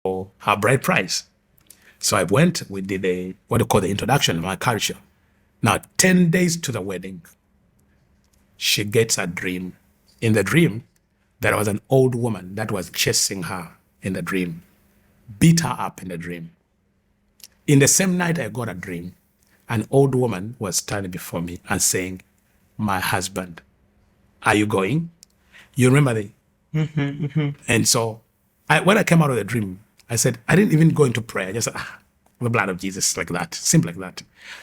for her bride price. So I went, we did what you call the introduction of my culture. Now, 10 days to the wedding, she gets a dream. In the dream, there was an old woman that was chasing her in the dream, beat her up in the dream. In the same night I got a dream, an old woman was standing before me and saying, "My husband, are you going?" You remember the... And so when I came out of the dream, I said, I didn't even go into prayer. I just said, the blood of Jesus, like that, simple like that.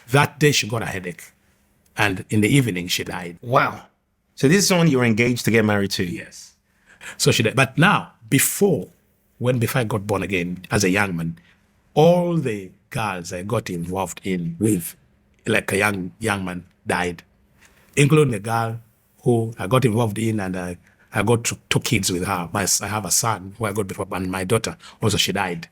That day she got a headache. And in the evening, she died. Wow. So this is someone you were engaged to get married to? Yes. So she died. But now, before I got born again as a young man, all the girls I got involved in with, like a young man, died, including the girl who I got involved in, and I got two kids with her. I have a son who I got before, and my daughter also, she died.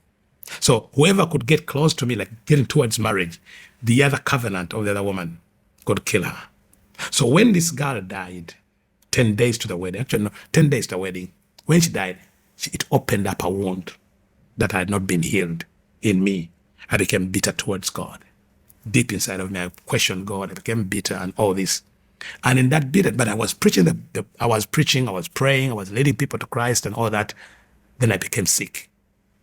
So whoever could get close to me, like getting towards marriage, the other covenant of the other woman could kill her. So when this girl died, 10 days to the wedding, actually no, 10 days to the wedding, when she died, it opened up a wound that had not been healed in me. I became bitter towards God. Deep inside of me, I questioned God. I became bitter and all this. And in that bitter, but I was preaching, I was praying, I was leading people to Christ and all that. Then I became sick.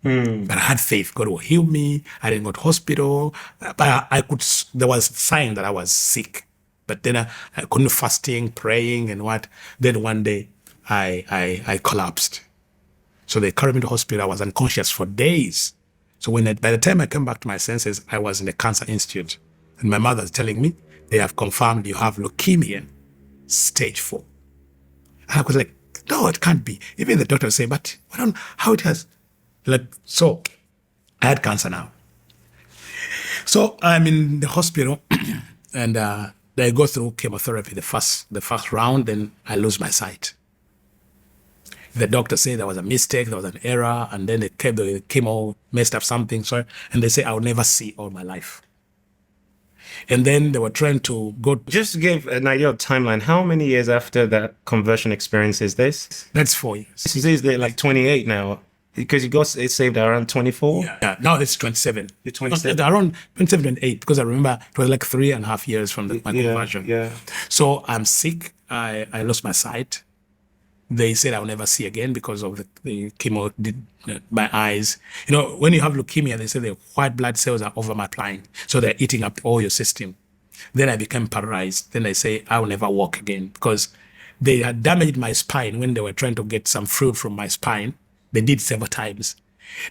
But I had faith. God will heal me. I didn't go to hospital. But there was a sign that I was sick. But then I couldn't fasting, praying and what. Then one day I collapsed. So they carried me to hospital. I was unconscious for days. So by the time I came back to my senses, I was in the cancer institute. And my mother was telling me, they have confirmed you have leukemia, stage 4. And I was like, no, it can't be. Even the doctor was saying, but how it has... So I had cancer now. So I'm in the hospital and I go through chemotherapy, the first round, then I lose my sight. The doctor said there was a mistake, there was an error, and then the chemo messed up something, and they say I'll never see all my life. And then they were trying to go... Just to give an idea of timeline, how many years after that conversion experience is this? That's 4 years. This is like 28 now. Because you got saved around 24? Yeah, now it's 27. You're 27? Around 27 and 8, because I remember it was like 3.5 years from my conversion. Yeah. So I'm sick. I lost my sight. They said I'll never see again because of the chemo did my eyes. You know, when you have leukemia, they say the white blood cells are over-multiplying. So they're eating up all your system. Then I became paralyzed. Then they say I'll never walk again because they had damaged my spine when they were trying to get some fluid from my spine. They did several times.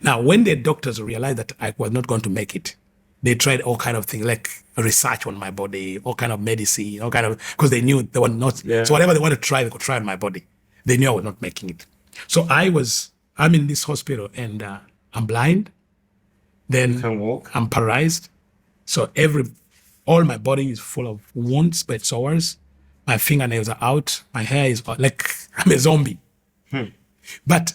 Now, when the doctors realized that I was not going to make it, they tried all kind of things, like research on my body, all kind of medicine, all kind of, because they knew they were not, so whatever they wanted to try, they could try on my body. They knew I was not making it. So I'm in this hospital and I'm blind. Then you can't walk. I'm paralyzed. So all my body is full of wounds, but sores. My fingernails are out. My hair is like I'm a zombie. But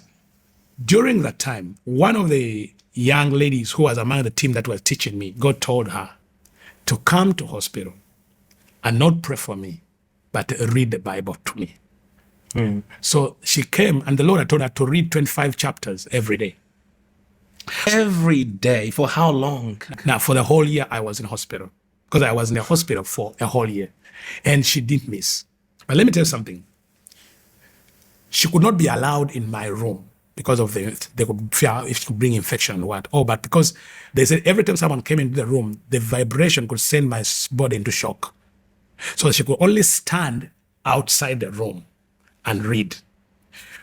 during that time, one of the young ladies who was among the team that was teaching me, God told her to come to hospital and not pray for me, but read the Bible to me. So she came and the Lord had told her to read 25 chapters every day. Every day? For how long? Now, for the whole year I was in hospital, because I was in the hospital for a whole year. And she didn't miss. But let me tell you something. She could not be allowed in my room because of they could fear if she could bring infection or what. But because they said every time someone came into the room, the vibration could send my body into shock. So she could only stand outside the room and read.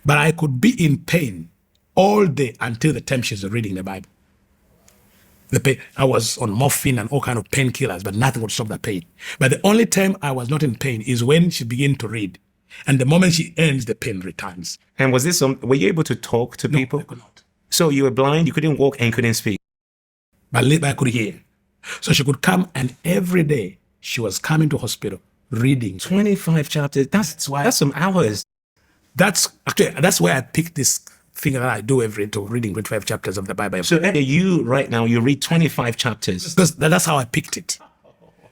But I could be in pain all day until the time she's reading the Bible. The pain, I was on morphine and all kind of painkillers, but nothing would stop the pain. But the only time I was not in pain is when she began to read. And the moment she ends, the pain returns. And was this were you able to talk to people? No, I could not. So you were blind, you couldn't walk and couldn't speak? But I could hear. So she could come, and every day she was coming to hospital, reading. 25 chapters, that's some hours. That's where I picked this thing that I do every day, reading 25 chapters of the Bible. So you right now, you read 25 chapters? Because that's how I picked it.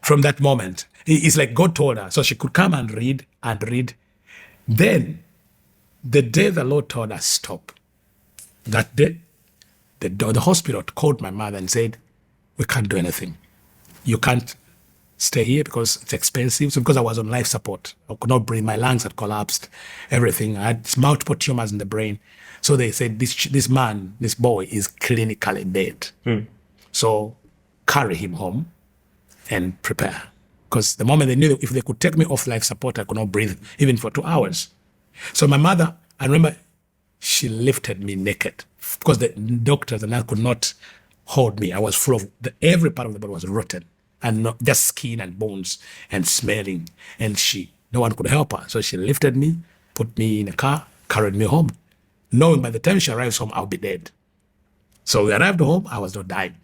From that moment. It's like God told her. So she could come and read and read. Then, the day the Lord told us stop, that day, the hospital called my mother and said, we can't do anything. You can't stay here because it's expensive. So because I was on life support, I could not breathe. My lungs had collapsed, everything. I had multiple tumors in the brain. So they said, this boy is clinically dead. So carry him home and prepare. Because the moment they knew that if they could take me off life support, I could not breathe even for 2 hours. So my mother, I remember she lifted me naked because the doctors and I could not hold me. I was full of, every part of the body was rotten and not just skin and bones and smelling. And no one could help her. So she lifted me, put me in a car, carried me home, knowing by the time she arrives home, I'll be dead. So we arrived home, I was not dying.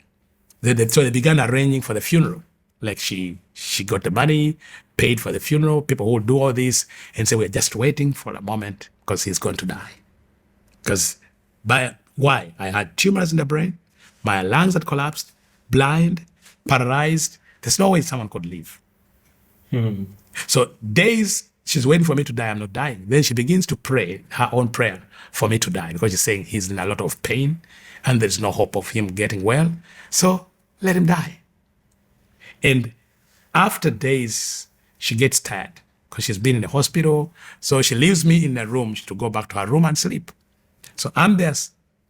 So they began arranging for the funeral. Like she got the money, paid for the funeral, people who would do all this, and say, we're just waiting for a moment because he's going to die. Because why? I had tumors in the brain, my lungs had collapsed, blind, paralyzed. There's no way someone could live. So days she's waiting for me to die, I'm not dying. Then she begins to pray her own prayer for me to die because she's saying he's in a lot of pain and there's no hope of him getting well. So let him die. And after days, she gets tired because she's been in the hospital. So she leaves me in a room to go back to her room and sleep. So I'm there,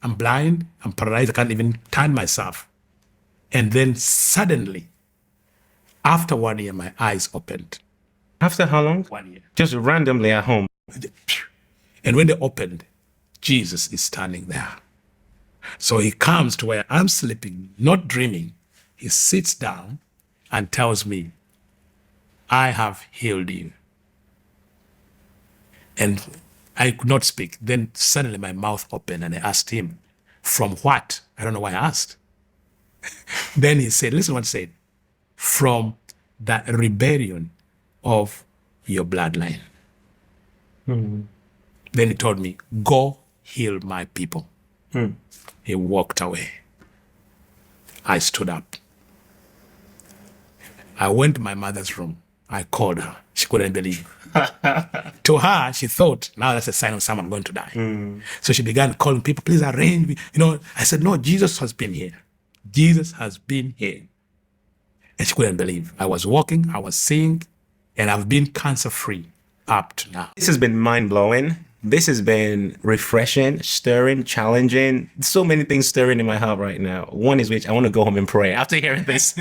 I'm blind, I'm paralyzed, I can't even turn myself. And then suddenly, after 1 year, my eyes opened. After how long? 1 year. Just randomly at home. And when they opened, Jesus is standing there. So he comes to where I'm sleeping, not dreaming. He sits down and tells me, I have healed you. And I could not speak. Then suddenly my mouth opened and I asked him, from what? I don't know why I asked. Then he said, listen what he said, from the rebellion of your bloodline. Then he told me, go heal my people. He walked away. I stood up. I went to my mother's room. I called her. She couldn't believe. To her, she thought, now that's a sign of someone going to die. So she began calling people, please arrange me. I said, no, Jesus has been here. Jesus has been here. And she couldn't believe. I was walking, I was seeing, and I've been cancer-free up to now. This has been mind-blowing. This has been refreshing, stirring, challenging. So many things stirring in my heart right now. One is which I want to go home and pray after hearing this.